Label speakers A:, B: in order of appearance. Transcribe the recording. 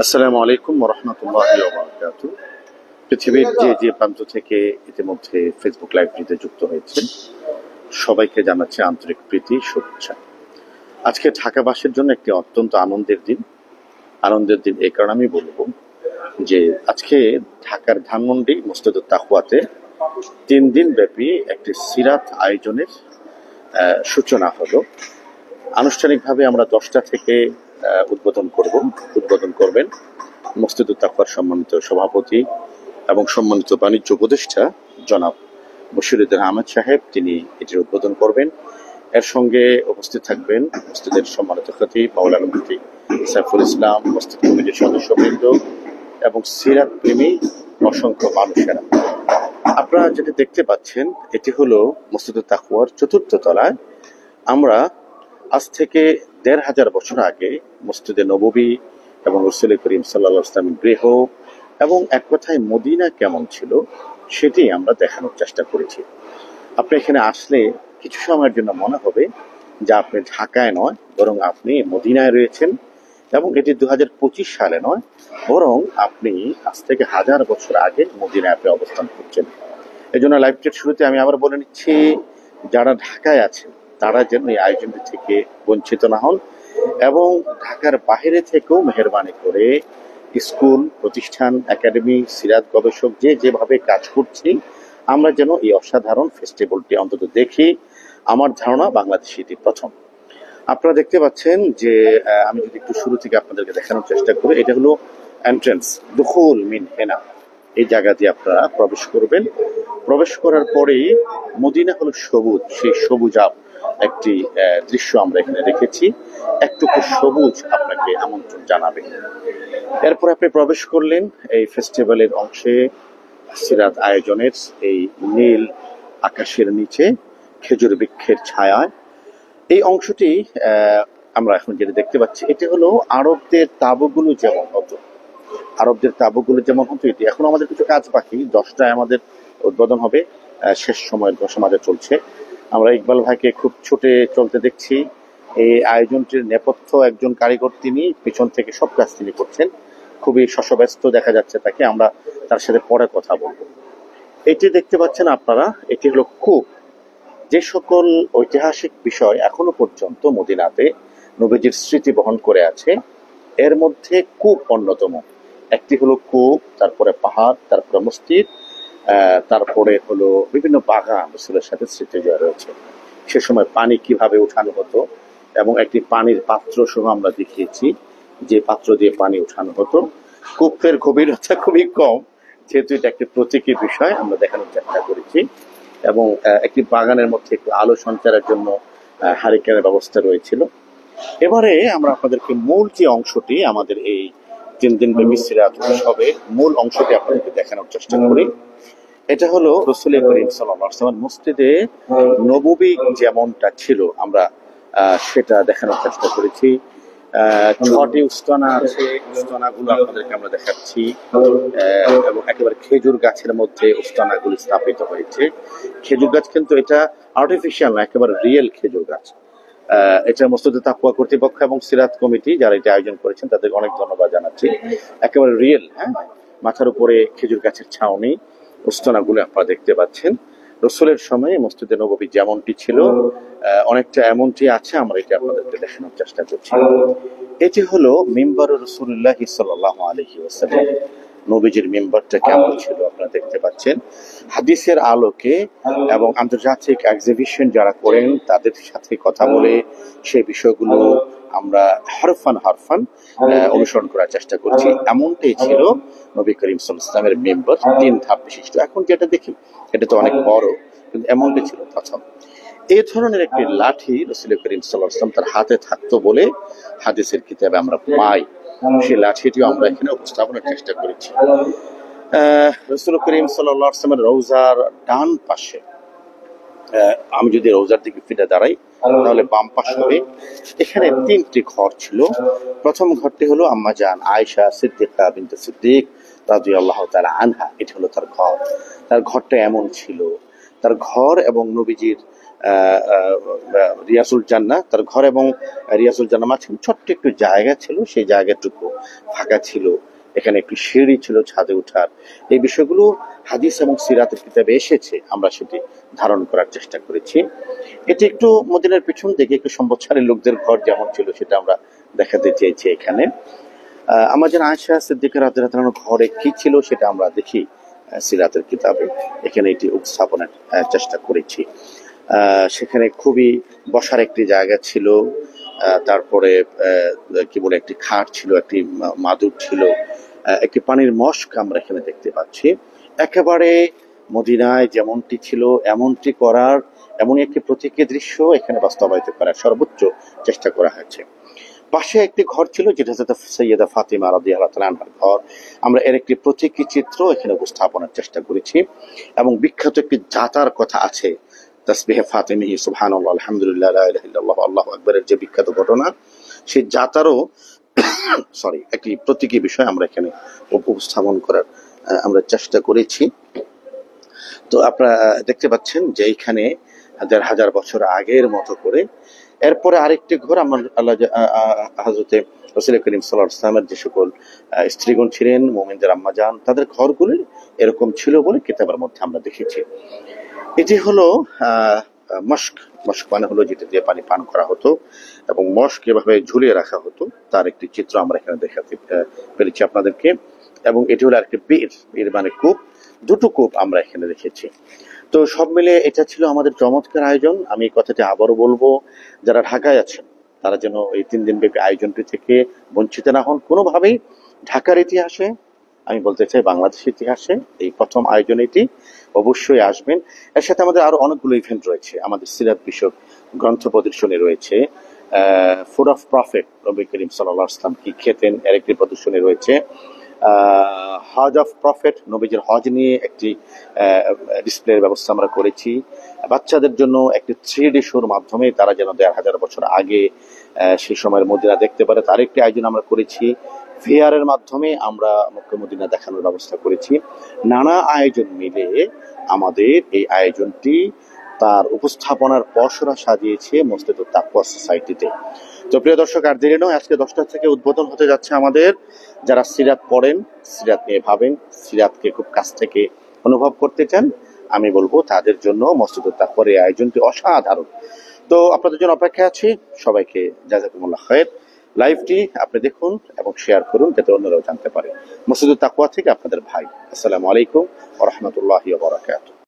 A: আসসালামু আলাইকুম ওয়া রাহমাতুল্লাহি ওয়া বারাকাতুহু। পৃথিবীর যে যে প্রান্ত থেকে ইতিমধ্যে ফেসবুক লাইভটিতে যুক্ত হয়েছে সবাইকে জানাচ্ছি আন্তরিক প্রীতি শুভেচ্ছা। আজকে ঢাকাবাসীর জন্য একটি অত্যন্ত আনন্দের দিন এই কারণে আমি বলবো যে আজকে ঢাকার ধানমন্ডি মসজিদুত তাকওয়াতে 3 দিন ব্যাপী একটি সিরাত আয়োজনের সূচনা হলো। আনুষ্ঠানিকভাবে আমরা 10টা থেকে উদ্বোধন করবেন মসজিদুত তাকওয়ার সম্মানিত সভাপতি এবং সম্মানিত বাণিজ্য উপদেষ্টা জনাব বশিরউদ্দিন আহমেদ সাহেব। তিনি এটির উদ্বোধন করবেন। এর সঙ্গে উপস্থিত থাকবেন মসজিদের সম্মানিত খতিব মাওলানা মুফতি সাইফুল ইসলাম, মসজিদ কমিটির সদস্যবৃন্দ এবং সিরাত প্রেমী অসংখ্য মানুষেরা। আপনারা যেটি দেখতে পাচ্ছেন এটি হলো মসজিদুত তাকওয়ার 4র্থ তলায়। আমরা আজ থেকে 1500 বছর আগে মসজিদে নববী এবং রাসূল করিম সাল্লাল্লাহু আলাইহি ওয়াসাল্লামের গৃহ এবং এক কথায় মদিনা কেমন ছিল সেটি আমরা দেখানোর চেষ্টা করেছি। আপনি এখানে আসলে কিছু সময়ের জন্য মনে হবে যে আপনি ঢাকায় নয় বরং আপনি মদিনায় রয়েছেন, এবং এটি 2025 সালে নয় বরং আপনি আজ থেকে 1000 বছর আগে মদিনায় আপনি অবস্থান করছেন। এই জন্য লাইভটির শুরুতে আমি আবার বলে নিচ্ছি, যারা ঢাকায় আছেন তারা যেন এই আয়োজনটি থেকে বঞ্চিত না হন, এবং ঢাকার বাইরে থেকেও মেহেরবানি করে স্কুল, প্রতিষ্ঠান, একাডেমি, সিরাত গবেষক যে যেভাবে কাজ করছি আমরা যেন এই অসাধারণ ফেস্টিভ্যালটি অন্তত দেখি। আমার ধারণা বাংলাদেশে এটি প্রথম। আপনারা দেখতে পাচ্ছেন যে আমি যদি একটু শুরু থেকে আপনাদেরকে দেখানোর চেষ্টা করি, এটা হলো এন্ট্রান্স দুখুল মিন হেনা। এই জায়গা দিয়ে আপনারা প্রবেশ করবেন। প্রবেশ করার পরেই মদিনা হলো সবুজ, সেই সবুজাব একটি দৃশ্য আমরা এখানে রেখেছি। একটুকু সবুজ আপনাকে আমন্ত্রণ জানাবে। এরপর আপনি প্রবেশ করলেন এই ফেস্টিভ্যালের অংশে, সিরাত আয়োজনের এই নীল আকাশের নিচে খেজুর বৃক্ষের ছায়ায়। এই অংশটি আমরা এখন যেটা দেখতে পাচ্ছি এটি হলো আরবদের তাঁবুগুলো যেমন হতো, এটি এখন আমাদের কিছু কাজ বাকি। 10টায় আমাদের উদ্বোধন হবে, শেষ সময়ের সমাজে চলছে। আমরা ইকবাল ভাইকে খুব ছুটে চলতে দেখছি। এই আয়োজনটির নেপথ্য একজন কারিগর, তিনি পিছন থেকে সব কাজ তিনি করছেন, খুবই শশব্যস্ত দেখা যাচ্ছে তাকে। আমরা তার সাথে পরে কথা বলবো। এটি দেখতে পাচ্ছেন আপনারা, এটি হলো কূপ। যে সকল ঐতিহাসিক বিষয় এখনো পর্যন্ত মদিনাতে নবীজির স্মৃতি বহন করে আছে এর মধ্যে কূপ অন্যতম। একটি হলো কূপ, তারপরে পাহাড়, তারপরে মসজিদ, তারপরে হলো বিভিন্ন বাগান রাসূলের সাথে স্মৃতি জড়িয়ে রয়েছে। সে সময় পানি কিভাবে উঠানো হতো এবং একটি পানির পাত্র সহ আমরা দেখিয়েছি যে পাত্র দিয়ে পানি উঠানো হতো। কূপের গভীরতা খুবই কম, যেহেতু এটা একটি প্রতীকী বিষয় আমরা দেখানোর চেষ্টা করেছি, এবং একটি বাগানের মধ্যে একটু আলো সঞ্চারের জন্য হারিকেনের ব্যবস্থা রয়েছিল। এবারে আমরা আপনাদেরকে মূল যে অংশটি আমাদের এই 3 দিন ব্যাপী সিরাত উৎসবের মূল অংশটি আপনাদেরকে দেখানোর চেষ্টা করি। এটা হলো রাসূল করিম সাল্লাল্লাহু আলাইহি ওয়াসাল্লাম মসজিদে নববী যেমনটা ছিল আমরা সেটা দেখানোর চেষ্টা করেছি। 6টি উস্তানা আছে, উস্তানাগুলো আপনাদেরকে আমরা দেখাচ্ছি, এবং একেবারে খেজুর গাছের মধ্যে উস্তানাগুলো স্থাপিত হয়েছে। খেজুর গাছ কিন্তু এটা আর্টিফিশিয়াল না, একেবারে রিয়েল খেজুর গাছ। এটা মসজিদে তাকওয়া কর্তৃপক্ষ এবং সিরাত কমিটি যারা এটা আয়োজন করেছেন তাদের অনেক ধন্যবাদ জানাচ্ছি। একেবারে রিয়েল, মাথার উপরে খেজুর গাছের ছাউনি, উস্তানাগুলো আপনারা দেখতে পাচ্ছেন। রাসূলের সময়ে মসজিদে নববী যেমনটি ছিল অনেকটা এমনটি আছে, আমরা এটা আপনাদেরকে দেখানোর চেষ্টা করছি। এটি হলো মিম্বার রাসূলুল্লাহ সাল্লাল্লাহু আলাইহি ওয়াসাল্লাম। নবীজির মিম্বারটা কেমন ছিল আপনারা দেখতে পাচ্ছেন। হাদিসের আলোকে এবং আন্তর্জাতিক এক্সিবিশন যারা করেন তাদের সাথে কথা বলে সেই বিষয়গুলো আমরা হরফান অনুসরণ করার চেষ্টা করছি। এমনটাই ছিল নবী করিম সাল্লাল্লাহু আলাইহি ওয়াসাল্লামের মিম্বার, 3 ধাপ বিশিষ্ট। এখন যেটা দেখি এটা তো অনেক বড়, কিন্তু এমনটাই ছিল প্রথম। এই ধরনের একটি লাঠি রাসূল করিম সাল্লাল্লাহু আলাইহি ওয়াসাল্লাম তার হাতে থাকতো বলে হাদিসের কিতাবে আমরা পাই। সেই লাঠিটিও আমরা এখানে উপস্থাপনের চেষ্টা করেছি। রাসূল করিম সাল্লাল্লাহু আলাইহি ওয়াসাল্লামের রওজার ডান পাশে, আমি যদি রওজার দিকে ফিরে দাঁড়াই তাহলে বাম পাশ হবে, এখানে 3টি ঘর ছিল। প্রথম ঘরটি হলো আম্মা জান আয়েশা সিদ্দিকা বিনতে সিদ্দিক রাদিয়াল্লাহু তাআলা আনহা, এটা হলো তার ঘর। তার ঘরটা এমন ছিল, তার ঘর এবং নবীজির রিয়াসুল জান্নাহ, তার ঘর এবং রিয়াসুল জান্নাহ মাঝখানে ছোট্ট একটু জায়গা ছিল, সেই জায়গাটুকু ফাঁকা ছিল, এখানে একটু সিঁড়ি ছিল ছাদে ওঠার। এই বিষয়গুলো হাদিস এবং সিরাতের কিতাবে এসেছে, আমরা সেটি ধারণ করার চেষ্টা করেছি। এটি একটু মদিনার পিছন দিকে একটু সম্পদশালী লোকদের ঘর যেমন ছিল সেটা আমরা দেখাতে চেয়েছি এখানে। আমাদের আয়েশা সিদ্দিকা রাদিয়াল্লাহু আনহার ঘরে কি ছিল সেটা আমরা দেখি সিরাতের কিতাবে, এখানে এটি উপস্থাপনের চেষ্টা করেছি। সেখানে খুবই বসার একটি জায়গা ছিল, তারপরে কি বলে একটি খাট ছিল, একটি মাদুর ছিল, একটি পানির মস্ক আমরা এখানে দেখতে পাচ্ছি। একেবারে মদিনায় যেমনটি ছিল এমনটি করার, এমনই একটি প্রতীকী দৃশ্য এখানে বাস্তবায়িত করার সর্বোচ্চ চেষ্টা করা হয়েছে। পাশে একটি ঘর ছিল যেটা হচ্ছে সৈয়দা ফাতিমা রাদিয়াল্লাহু তাআলা আনহার ঘর। আমরা এর একটি প্রতীকী চিত্র এখানে উপস্থাপনের চেষ্টা করেছি এবং বিখ্যাত একটি জাতার কথা আছে, তাসবিহে ফাতিমি সুবহানাল্লাহ আলহামদুলিল্লাহ লা ইলাহা ইল্লাল্লাহ আল্লাহু আকবারের যে বিখ্যাত ঘটনা, সেই জাতারও একটি প্রতীকী বিষয় আমরা এখানে উপস্থাপন করার আমরা চেষ্টা করেছি। তো আপনারা দেখতে পাচ্ছেন যে এইখানে ১,৫০০ বছর আগের মতো করে। এরপরে আরেকটি ঘর আমার আল্লাহ হযরতে রাসূল করিম সাল্লাল্লাহু আলাইহি ওয়াসাল্লামের যে সকল স্ত্রীগণ ছিলেন, মুমিনদের আম্মাজান, তাদের ঘরগুলো এরকম ছিল বলে কিতাবের মধ্যে আমরা দেখেছি। এটি হলো মস্ক। মস্ক মানে হলো যেটা দিয়ে পানি পান করা হতো এবং মস্ক এভাবে ঝুলিয়ে রাখা হতো, তার একটি চিত্র আমরা এখানে দেখাতে পেরেছি আপনাদেরকে। এবং এটি হলো আরেকটি বীর, বীর মানে কূপ, দুটো কূপ আমরা এখানে দেখেছি। তো সব মিলে এটা ছিল আমাদের চমৎকার আয়োজন। আমি এই কথাটি আবারও বলবো, যারা ঢাকায় আছেন তারা যেন এই 3 দিন ব্যাপী আয়োজনটি থেকে বঞ্চিত না হন কোনোভাবেই। ঢাকার ইতিহাসে, আমি বলতে চাই বাংলাদেশের ইতিহাসে এই প্রথম আয়োজন এটি, অবশ্যই আসবেন। এর সাথে আমাদের আরো অনেকগুলো ইভেন্ট রয়েছে, আমাদের সিরাত বিষয়ক গ্রন্থ প্রদর্শনী রয়েছে, food of prophet, Nabi Karim সাল্লাল্লাহু আলাইহি ওয়াসাল্লাম কি খেতেন এর একটি প্রদর্শনী রয়েছে, হজ অফ প্রফেট, নবীজির হজ নিয়ে একটি ডিসপ্লের ব্যবস্থা আমরা করেছি। বাচ্চাদের জন্য একটি 3D শোর মাধ্যমে তারা যেন ১,৫০০ বছর আগে সেই সময়ের মদিনা দেখতে পারে তার একটি আয়োজন আমরা করেছি। ভিআর এর মাধ্যমে আমরা মক্কা মদিনা দেখানোর ব্যবস্থা করেছি। নানা আয়োজন মিলে আমাদের এই আয়োজনটি তার উপস্থাপনার পসরা সাজিয়েছে মসজিদুত তাকওয়া সোসাইটিতে। তো প্রিয় দর্শক, আর দেরি নয়, আজকে 10টা থেকে উদ্বোধন হতে যাচ্ছে আমাদের। যারা সিরাত পড়েন, সিরাত নিয়ে ভাবেন, সিরাতকে খুব কাছ থেকে অনুভব করতে চান, আমি বলবো তাদের জন্য মসজিদুত তাকওয়ার এই আয়োজনটি অসাধারণ। তো আপনাদের জন্য অপেক্ষায় আছি। সবাইকে জাযাকুমুল্লাহ খায়ের। লাইভটি আপনি দেখুন এবং শেয়ার করুন যাতে অন্যরাও জানতে পারে। মসজিদুত তাকওয়া থেকে আপনাদের ভাই। আসসালামু আলাইকুম ওয়া রাহমাতুল্লাহি ওয়া বারাকাতুহু।